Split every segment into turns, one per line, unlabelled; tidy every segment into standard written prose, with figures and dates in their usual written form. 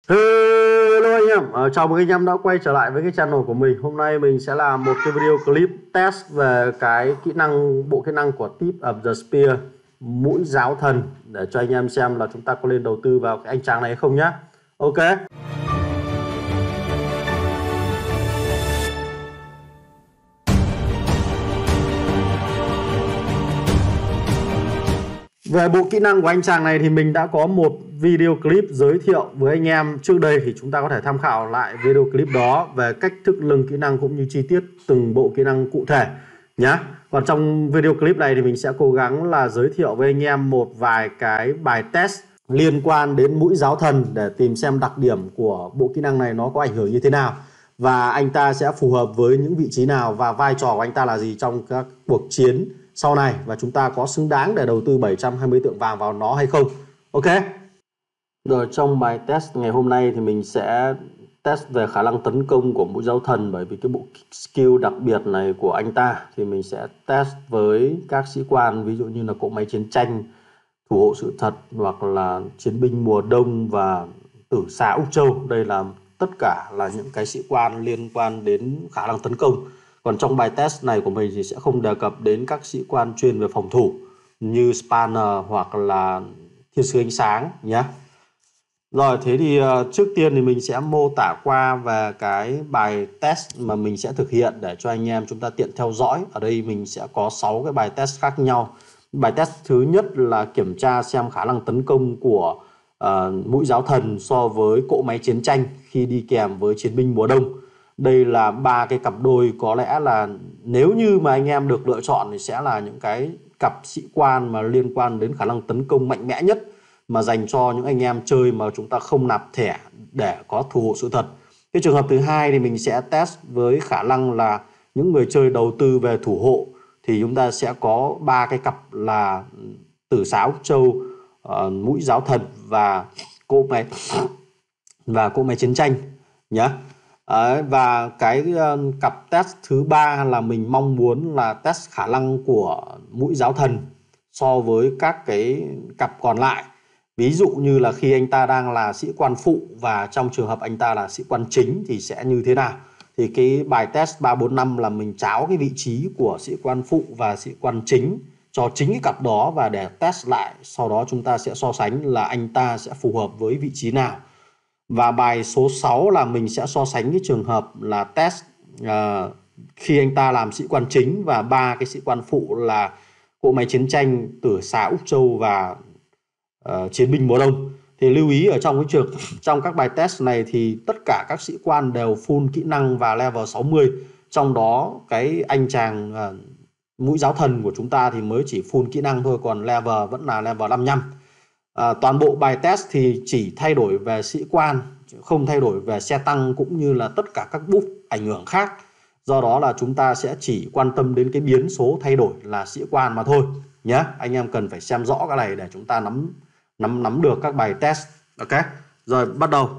Hello anh em, chào mừng anh em đã quay trở lại với cái channel của mình. Hôm nay mình sẽ làm một cái video clip test về cái bộ kỹ năng của Tip of the Spear, mũi giáo thần, để cho anh em xem là chúng ta có nên đầu tư vào cái anh chàng này hay không nhá. Ok. Về bộ kỹ năng của anh chàng này thì mình đã có một video clip giới thiệu với anh em trước đây, thì chúng ta có thể tham khảo lại video clip đó về cách thức lưng kỹ năng cũng như chi tiết từng bộ kỹ năng cụ thể nhá. Còn trong video clip này thì mình sẽ cố gắng là giới thiệu với anh em một vài cái bài test liên quan đến mũi giáo thần để tìm xem đặc điểm của bộ kỹ năng này nó có ảnh hưởng như thế nào, và anh ta sẽ phù hợp với những vị trí nào, và vai trò của anh ta là gì trong các cuộc chiến sau này, và chúng ta có xứng đáng để đầu tư 720 tượng vàng vào nó hay không. Ok. Rồi, trong bài test ngày hôm nay thì mình sẽ test về khả năng tấn công của mũi giáo thần, bởi vì cái bộ skill đặc biệt này của anh ta thì mình sẽ test với các sĩ quan, ví dụ như là cỗ máy chiến tranh, thủ hộ sự thật, hoặc là chiến binh mùa đông và tử xà Úc Châu. Đây là tất cả là những cái sĩ quan liên quan đến khả năng tấn công. Còn trong bài test này của mình thì sẽ không đề cập đến các sĩ quan chuyên về phòng thủ như Spanner hoặc là thiên sứ ánh sáng nhé. Rồi, thế thì trước tiên thì mình sẽ mô tả qua về cái bài test mà mình sẽ thực hiện để cho anh em chúng ta tiện theo dõi. Ở đây mình sẽ có 6 cái bài test khác nhau. Bài test thứ nhất là kiểm tra xem khả năng tấn công của mũi giáo thần so với cỗ máy chiến tranh khi đi kèm với chiến binh mùa đông. Đây là ba cái cặp đôi có lẽ là nếu như mà anh em được lựa chọn thì sẽ là những cái cặp sĩ quan mà liên quan đến khả năng tấn công mạnh mẽ nhất, mà dành cho những anh em chơi mà chúng ta không nạp thẻ để có thủ hộ sự thật. Cái trường hợp thứ hai thì mình sẽ test với khả năng là những người chơi đầu tư về thủ hộ, thì chúng ta sẽ có ba cái cặp là tử xà Úc Châu, mũi giáo thần và cỗ máy chiến tranh nhé. Và cái cặp test thứ ba là mình mong muốn là test khả năng của mũi giáo thần so với các cái cặp còn lại. Ví dụ như là khi anh ta đang là sĩ quan phụ và trong trường hợp anh ta là sĩ quan chính thì sẽ như thế nào. Thì cái bài test 3, 4, 5 là mình tráo cái vị trí của sĩ quan phụ và sĩ quan chính cho chính cái cặp đó và để test lại. Sau đó chúng ta sẽ so sánh là anh ta sẽ phù hợp với vị trí nào. Và bài số 6 là mình sẽ so sánh cái trường hợp là test khi anh ta làm sĩ quan chính và ba cái sĩ quan phụ là cỗ máy chiến tranh, tử xà Úc Châu và chiến binh mùa đông. Thì lưu ý ở trong các bài test này thì tất cả các sĩ quan đều full kỹ năng và level 60. Trong đó cái anh chàng mũi giáo thần của chúng ta thì mới chỉ full kỹ năng thôi, còn level vẫn là level 55. Toàn bộ bài test thì chỉ thay đổi về sĩ quan, không thay đổi về xe tăng cũng như là tất cả các buff ảnh hưởng khác. Do đó là chúng ta sẽ chỉ quan tâm đến cái biến số thay đổi là sĩ quan mà thôi nhé. Anh em cần phải xem rõ cái này để chúng ta nắm được các bài test. Ok, rồi bắt đầu.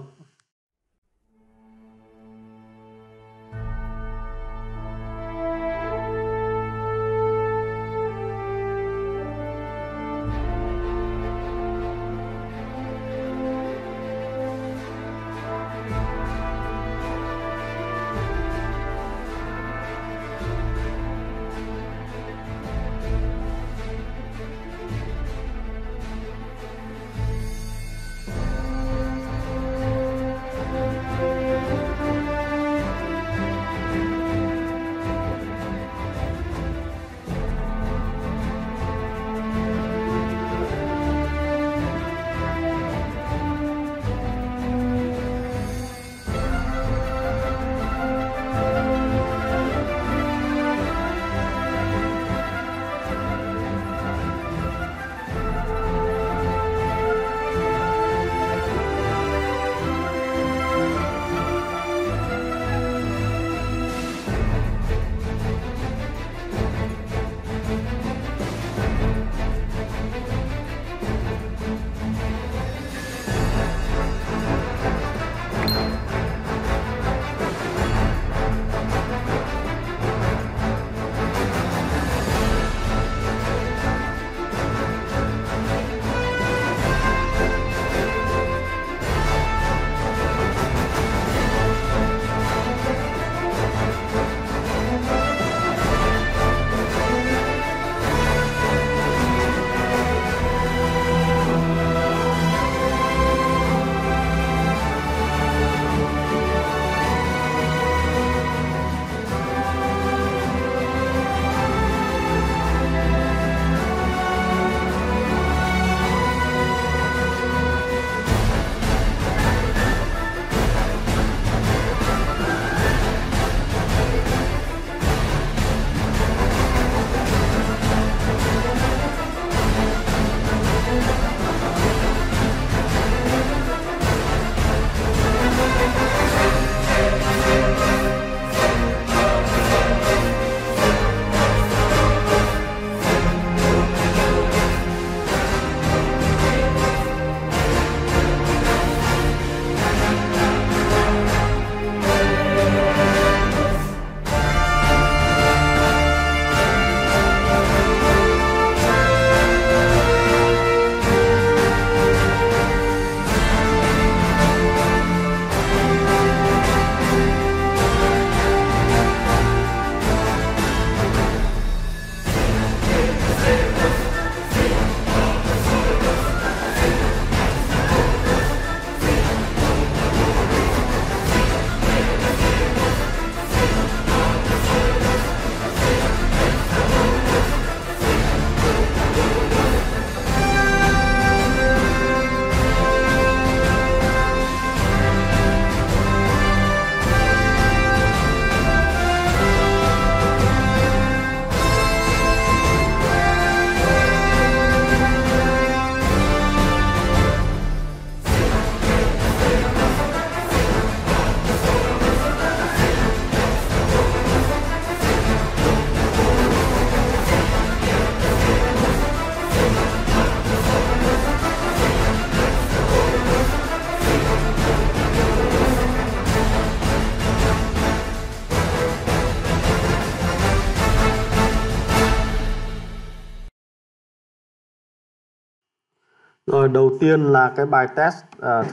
Rồi đầu tiên là cái bài test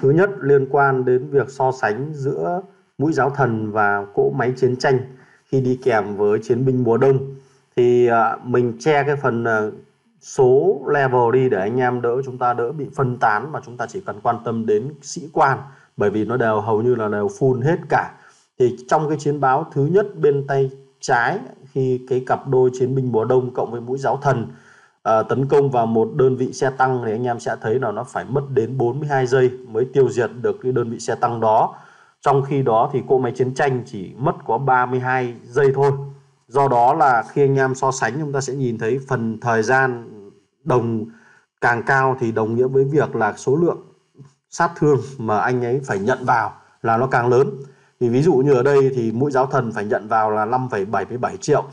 thứ nhất liên quan đến việc so sánh giữa mũi giáo thần và cỗ máy chiến tranh khi đi kèm với chiến binh mùa đông. Thì mình che cái phần số level đi để anh em chúng ta đỡ bị phân tán, mà chúng ta chỉ cần quan tâm đến sĩ quan, bởi vì nó đều hầu như là đều full hết cả. Thì trong cái chiến báo thứ nhất bên tay trái, khi cái cặp đôi chiến binh mùa đông cộng với mũi giáo thần tấn công vào một đơn vị xe tăng, thì anh em sẽ thấy là nó phải mất đến 42 giây mới tiêu diệt được cái đơn vị xe tăng đó. Trong khi đó thì cỗ máy chiến tranh chỉ mất có 32 giây thôi. Do đó là khi anh em so sánh, chúng ta sẽ nhìn thấy phần thời gian đồng càng cao thì đồng nghĩa với việc là số lượng sát thương mà anh ấy phải nhận vào là nó càng lớn. Thì ví dụ như ở đây thì mũi giáo thần phải nhận vào là 5,77 triệu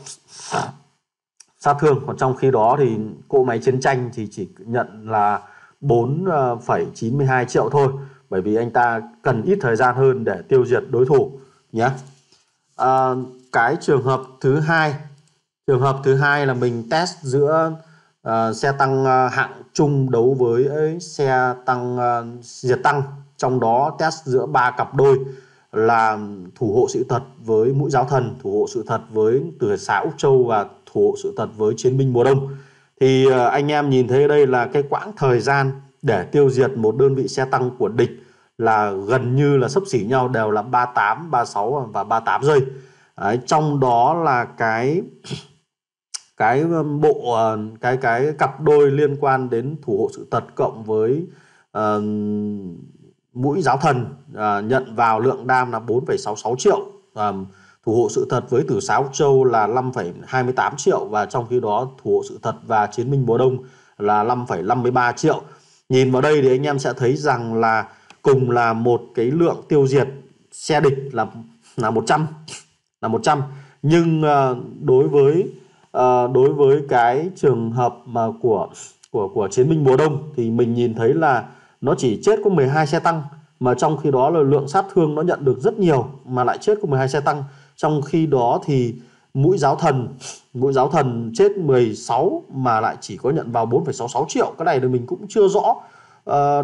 sát thương, còn trong khi đó thì cỗ máy chiến tranh thì chỉ nhận là 4,92 triệu thôi, bởi vì anh ta cần ít thời gian hơn để tiêu diệt đối thủ nhé. Cái trường hợp thứ hai là mình test giữa xe tăng hạng trung đấu với xe tăng diệt tăng, trong đó test giữa 3 cặp đôi là thủ hộ sự thật với mũi giáo thần, thủ hộ sự thật với tử xá Úc Châu và thủ hộ sự thật với chiến binh mùa đông. Thì anh em nhìn thấy đây là cái quãng thời gian để tiêu diệt một đơn vị xe tăng của địch là gần như là xấp xỉ nhau, đều là 38, 36 và 38 giây. Đấy, trong đó là cái cặp đôi liên quan đến thủ hộ sự thật cộng với mũi giáo thần nhận vào lượng đam là 4,66 triệu, thủ hộ sự thật với tử xá Úc Châu là 5,28 triệu, và trong khi đó thủ hộ sự thật và chiến binh mùa đông là 5,53 triệu. Nhìn vào đây thì anh em sẽ thấy rằng là cùng là một cái lượng tiêu diệt xe địch là 100, nhưng đối với cái trường hợp mà của chiến binh mùa đông thì mình nhìn thấy là nó chỉ chết có 12 xe tăng, mà trong khi đó là lượng sát thương nó nhận được rất nhiều mà lại chết có 12 xe tăng. Trong khi đó thì mũi giáo thần chết 16 mà lại chỉ có nhận vào 4,66 triệu. Cái này thì mình cũng chưa rõ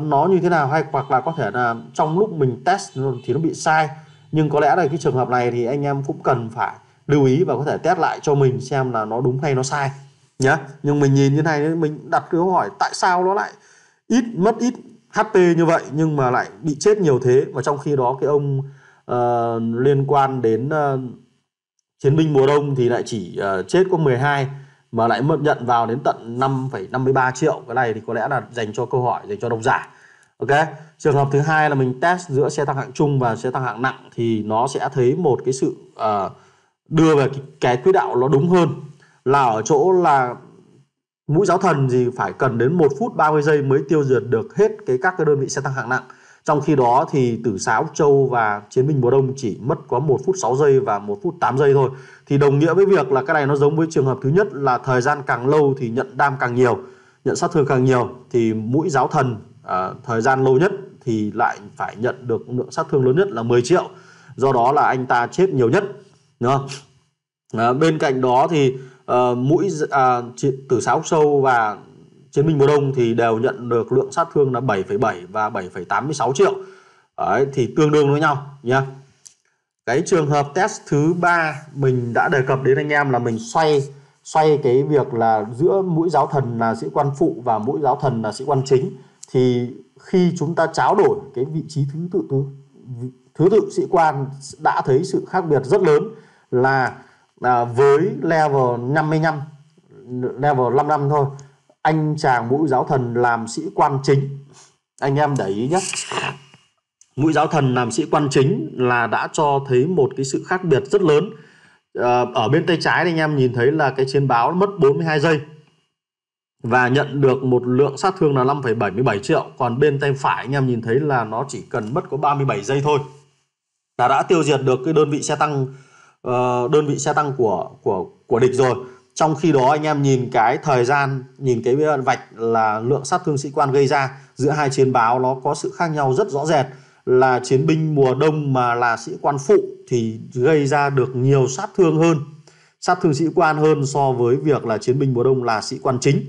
nó như thế nào, hay hoặc là có thể là trong lúc mình test thì nó bị sai. Nhưng có lẽ là cái trường hợp này thì anh em cũng cần phải lưu ý và có thể test lại cho mình xem là nó đúng hay nó sai nhé. Nhưng mình nhìn như này, mình đặt câu hỏi tại sao nó lại mất ít HP như vậy nhưng mà lại bị chết nhiều thế, mà trong khi đó cái ông liên quan đến chiến binh mùa đông thì lại chỉ chết có 12 mà lại nhận vào đến tận 5,53 triệu. Cái này thì có lẽ là dành cho câu hỏi dành cho độc giả. Ok, trường hợp thứ hai là mình test giữa xe tăng hạng trung và xe tăng hạng nặng, thì nó sẽ thấy một cái sự đưa về cái quỹ đạo nó đúng hơn, là ở chỗ là mũi giáo thần thì phải cần đến 1 phút 30 giây mới tiêu diệt được hết các cái đơn vị xe tăng hạng nặng. Trong khi đó thì tử xá Úc Châu và chiến binh mùa đông chỉ mất có 1 phút 6 giây và 1 phút 8 giây thôi. Thì đồng nghĩa với việc là cái này nó giống với trường hợp thứ nhất là thời gian càng lâu thì nhận đam càng nhiều, nhận sát thương càng nhiều. Thì mũi giáo thần thời gian lâu nhất thì lại phải nhận được lượng sát thương lớn nhất là 10 triệu. Do đó là anh ta chết nhiều nhất. Đúng không? Bên cạnh đó thì tử xá Úc Châu và chiến binh mùa đông thì đều nhận được lượng sát thương là 7,7 và 7,86 triệu. Đấy, thì tương đương với nhau nhé. Cái trường hợp test thứ ba mình đã đề cập đến anh em là mình xoay cái việc là giữa mũi giáo thần là sĩ quan phụ và mũi giáo thần là sĩ quan chính. Thì khi chúng ta tráo đổi cái vị trí thứ tự sĩ quan đã thấy sự khác biệt rất lớn, là với level 55, level 55 thôi, anh chàng mũi giáo thần làm sĩ quan chính. Anh em để ý nhé, mũi giáo thần làm sĩ quan chính là đã cho thấy một cái sự khác biệt rất lớn. Ở bên tay trái anh em nhìn thấy là cái chiến báo mất 42 giây và nhận được một lượng sát thương là 5,77 triệu. Còn bên tay phải anh em nhìn thấy là nó chỉ cần mất có 37 giây thôi là đã tiêu diệt được cái đơn vị xe tăng của địch rồi. Trong khi đó anh em nhìn cái thời gian, nhìn cái vạch là lượng sát thương sĩ quan gây ra giữa hai chiến báo, nó có sự khác nhau rất rõ rệt. Là chiến binh mùa đông mà là sĩ quan phụ thì gây ra được nhiều sát thương sĩ quan hơn so với việc là chiến binh mùa đông là sĩ quan chính.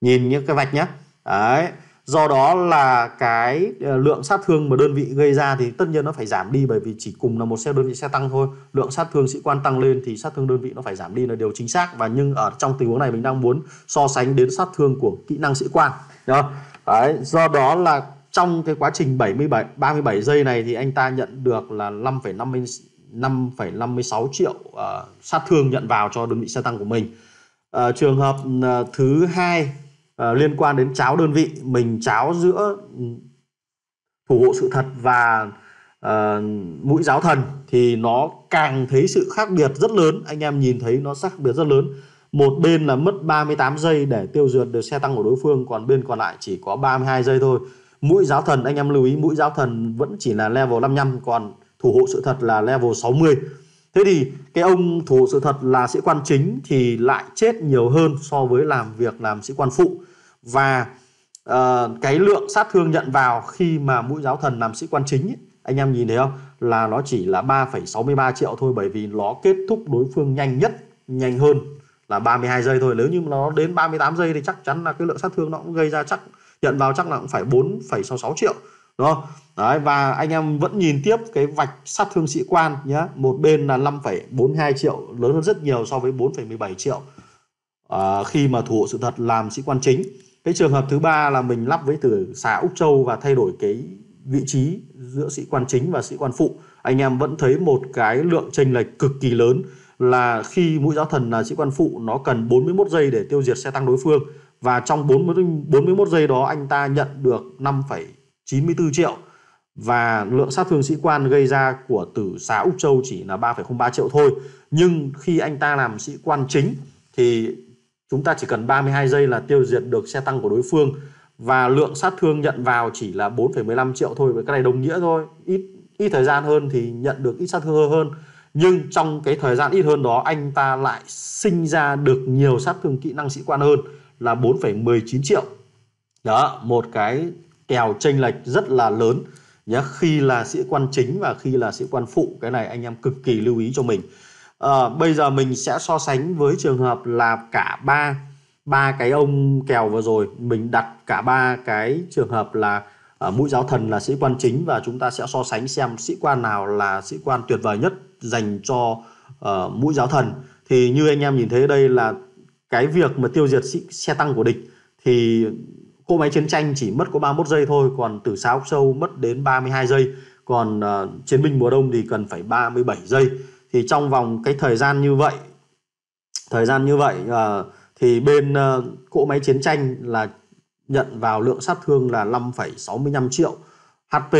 Nhìn những cái vạch nhé. Đấy. Do đó là cái lượng sát thương mà đơn vị gây ra thì tất nhiên nó phải giảm đi, bởi vì chỉ cùng là một đơn vị xe tăng thôi, lượng sát thương sĩ quan tăng lên thì sát thương đơn vị nó phải giảm đi là điều chính xác. Và nhưng ở trong tình huống này mình đang muốn so sánh đến sát thương của kỹ năng sĩ quan. Đấy, do đó là trong cái quá trình 37 giây này thì anh ta nhận được là 5,56 triệu sát thương nhận vào cho đơn vị xe tăng của mình. Trường hợp thứ hai liên quan đến cháo đơn vị, mình cháo giữa thủ hộ sự thật và mũi giáo thần thì nó càng thấy sự khác biệt rất lớn. Anh em nhìn thấy nó khác biệt rất lớn. Một bên là mất 38 giây để tiêu diệt được xe tăng của đối phương, còn bên còn lại chỉ có 32 giây thôi. Mũi giáo thần, anh em lưu ý, mũi giáo thần vẫn chỉ là level 55, còn thủ hộ sự thật là level 60. Thế thì cái ông thủ hộ sự thật là sĩ quan chính thì lại chết nhiều hơn so với làm sĩ quan phụ. Và cái lượng sát thương nhận vào khi mà mũi giáo thần làm sĩ quan chính ấy, anh em nhìn thấy không, là nó chỉ là 3,63 triệu thôi, bởi vì nó kết thúc đối phương nhanh hơn là 32 giây thôi. Nếu như nó đến 38 giây thì chắc chắn là cái lượng sát thương nó cũng gây ra nhận vào chắc là cũng phải 4,66 triệu, đúng không? Đấy, và anh em vẫn nhìn tiếp cái vạch sát thương sĩ quan nhé. Một bên là 5,42 triệu, lớn hơn rất nhiều so với 4,17 triệu khi mà thủ hộ sự thật làm sĩ quan chính. Cái trường hợp thứ ba là mình lắp với tử xà Úc Châu và thay đổi cái vị trí giữa sĩ quan chính và sĩ quan phụ. Anh em vẫn thấy một cái lượng chênh lệch cực kỳ lớn, là khi mũi giáo thần là sĩ quan phụ nó cần 41 giây để tiêu diệt xe tăng đối phương, và trong 41 giây đó anh ta nhận được 5,94 triệu, và lượng sát thương sĩ quan gây ra của tử xà Úc Châu chỉ là 3,03 triệu thôi. Nhưng khi anh ta làm sĩ quan chính thì chúng ta chỉ cần 32 giây là tiêu diệt được xe tăng của đối phương, và lượng sát thương nhận vào chỉ là 4,15 triệu thôi. Cái này đồng nghĩa thôi, ít thời gian hơn thì nhận được ít sát thương hơn, nhưng trong cái thời gian ít hơn đó anh ta lại sinh ra được nhiều sát thương kỹ năng sĩ quan hơn là 4,19 triệu. Đó, một cái kèo chênh lệch rất là lớn nhé, khi là sĩ quan chính và khi là sĩ quan phụ. Cái này anh em cực kỳ lưu ý cho mình. Bây giờ mình sẽ so sánh với trường hợp là cả ba cái ông kèo vừa rồi, mình đặt cả ba cái trường hợp là mũi giáo thần là sĩ quan chính, và chúng ta sẽ so sánh xem sĩ quan nào là sĩ quan tuyệt vời nhất dành cho mũi giáo thần. Thì như anh em nhìn thấy đây là cái việc mà tiêu diệt xe tăng của địch thì cỗ máy chiến tranh chỉ mất có 31 giây thôi, còn tử xà Úc Châu mất đến 32 giây, còn chiến binh mùa đông thì cần phải 37 giây. Thì trong vòng cái thời gian như vậy thì bên cỗ máy chiến tranh là nhận vào lượng sát thương là 5,65 triệu HP,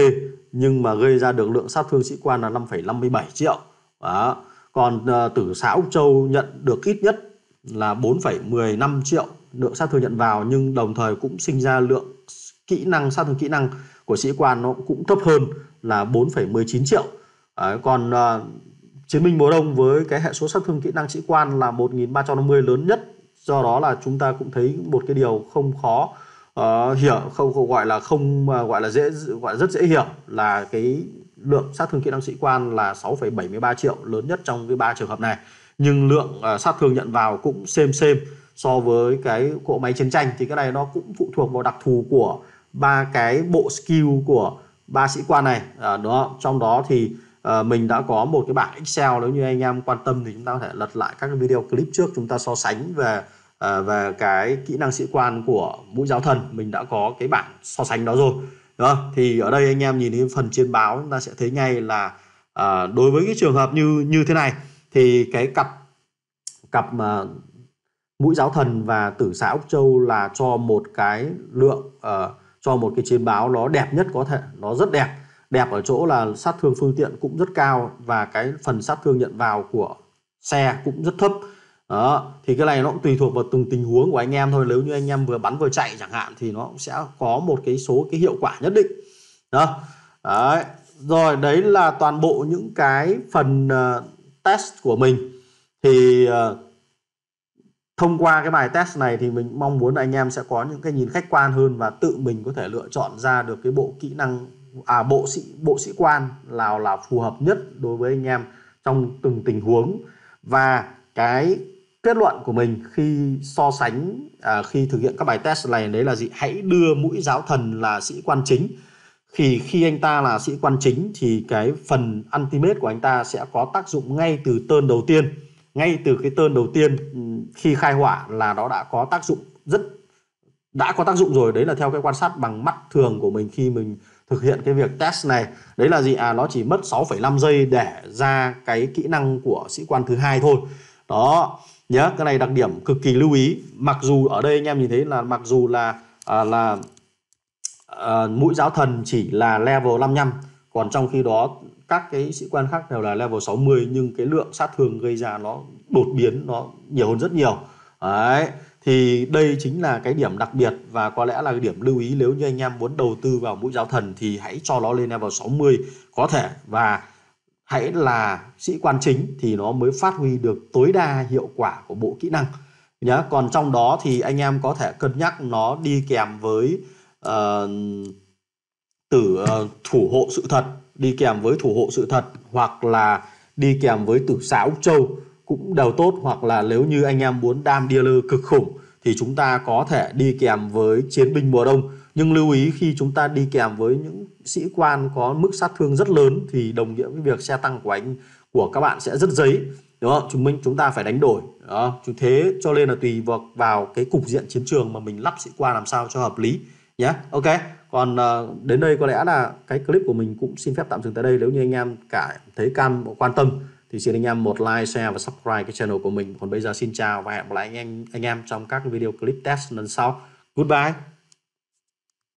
nhưng mà gây ra được lượng sát thương sĩ quan là 5,57 triệu. Đó. Còn tử xà Úc Châu nhận được ít nhất là 4,15 triệu lượng sát thương nhận vào, nhưng đồng thời cũng sinh ra lượng sát thương kỹ năng của sĩ quan nó cũng thấp hơn là 4,19 triệu. Đấy, còn chiến binh mùa đông với cái hệ số sát thương kỹ năng sĩ quan là 1.350 lớn nhất. Do đó là chúng ta cũng thấy một cái điều không khó hiểu, không gọi là rất dễ hiểu, là cái lượng sát thương kỹ năng sĩ quan là 6,73 triệu, lớn nhất trong cái ba trường hợp này. Nhưng lượng sát thương nhận vào cũng xem so với cái cỗ máy chiến tranh. Thì cái này nó cũng phụ thuộc vào đặc thù của ba cái bộ skill của ba sĩ quan này. Trong đó thì mình đã có một cái bảng Excel, nếu như anh em quan tâm thì chúng ta có thể lật lại các cái video clip trước, chúng ta so sánh về cái kỹ năng sĩ quan của mũi giáo thần. Mình đã có cái bảng so sánh đó rồi. Đó, thì ở đây anh em nhìn thấy phần chiến báo, chúng ta sẽ thấy ngay là đối với cái trường hợp như thế này thì cái cặp mũi giáo thần và tử xà Úc Châu là cho một cái lượng cho một cái chiến báo nó đẹp nhất có thể, nó rất đẹp ở chỗ là sát thương phương tiện cũng rất cao, và cái phần sát thương nhận vào của xe cũng rất thấp. Đó, thì cái này nó cũng tùy thuộc vào từng tình huống của anh em thôi. Nếu như anh em vừa bắn vừa chạy chẳng hạn thì nó cũng sẽ có một cái số cái hiệu quả nhất định. Đó. Đấy. Rồi, đấy là toàn bộ những cái phần test của mình. Thì thông qua cái bài test này thì mình mong muốn anh em sẽ có những cái nhìn khách quan hơn và tự mình có thể lựa chọn ra được cái bộ kỹ năng bộ sĩ quan nào là phù hợp nhất đối với anh em trong từng tình huống. Và cái kết luận của mình khi so sánh khi thực hiện các bài test này đấy là gì? Hãy đưa mũi giáo thần là sĩ quan chính. Khi anh ta là sĩ quan chính thì cái phần ultimate của anh ta sẽ có tác dụng ngay từ turn đầu tiên. Ngay từ cái turn đầu tiên khi khai hỏa là nó đã có tác dụng rồi. Đấy là theo cái quan sát bằng mắt thường của mình khi mình thực hiện cái việc test này. Đấy là gì? Nó chỉ mất 6,5 giây để ra cái kỹ năng của sĩ quan thứ hai thôi. Đó, nhớ cái này đặc điểm cực kỳ lưu ý. Mặc dù ở đây anh em nhìn thấy là mặc dù là mũi giáo thần chỉ là level 55, còn trong khi đó các cái sĩ quan khác đều là level 60, nhưng cái lượng sát thương gây ra nó đột biến, nó nhiều hơn rất nhiều. Đấy, thì đây chính là cái điểm đặc biệt và có lẽ là cái điểm lưu ý nếu như anh em muốn đầu tư vào mũi giáo thần thì hãy cho nó lên level 60 có thể, và hãy là sĩ quan chính thì nó mới phát huy được tối đa hiệu quả của bộ kỹ năng nhá. Còn trong đó thì anh em có thể cân nhắc nó đi kèm với thủ hộ sự thật, đi kèm với thủ hộ sự thật, hoặc là đi kèm với tử xá Úc Châu cũng đều tốt. Hoặc là nếu như anh em muốn đam dealer cực khủng thì chúng ta có thể đi kèm với chiến binh mùa đông. Nhưng lưu ý khi chúng ta đi kèm với những sĩ quan có mức sát thương rất lớn thì đồng nghĩa với việc xe tăng của các bạn sẽ rất giấy, đúng không? Chúng ta phải đánh đổi đó. Thế cho nên là tùy vào cái cục diện chiến trường mà mình lắp sĩ quan làm sao cho hợp lý nhé. Ok, còn đến đây có lẽ là cái clip của mình cũng xin phép tạm dừng tại đây. Nếu như anh em thấy quan tâm thì xin anh em một like, share và subscribe cái channel của mình. Còn bây giờ xin chào và hẹn gặp lại anh em trong các video clip test lần sau. Goodbye.